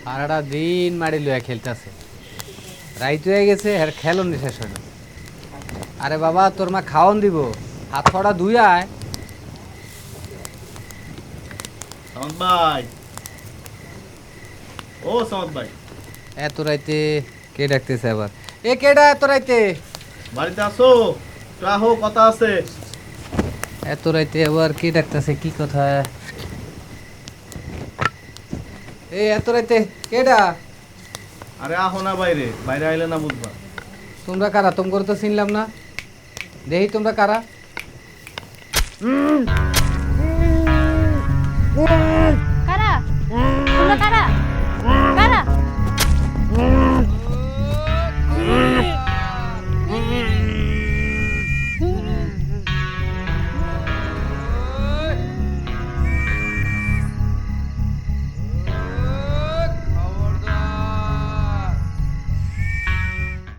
সারাটা দিন মারি লইয়া খেলতেছে, রাইত হয়ে গেছে আর খেলন শেষ হয় না। আরে বাবা, তোর মা খাওন দিব, হাত ছড়া ধুই আয়। সামন্ত ভাই, ও সামন্ত ভাই, এত রাইতে কে ডাকতেছে আবার? এ কেডা এত রাইতে? বাড়িতে আসো, আহো, কথা আছে। এত রাইতে আবার কে ডাকতেছে, কি কথা? এ এত রাইতে কেডা? আরে আহো না, বাইরে বাইরে আইলে না বুঝবা। তোমরা কারা? তোমরা তো চিনলাম না, দেখি তোমরা কারা। কারা? তোমরা কারা?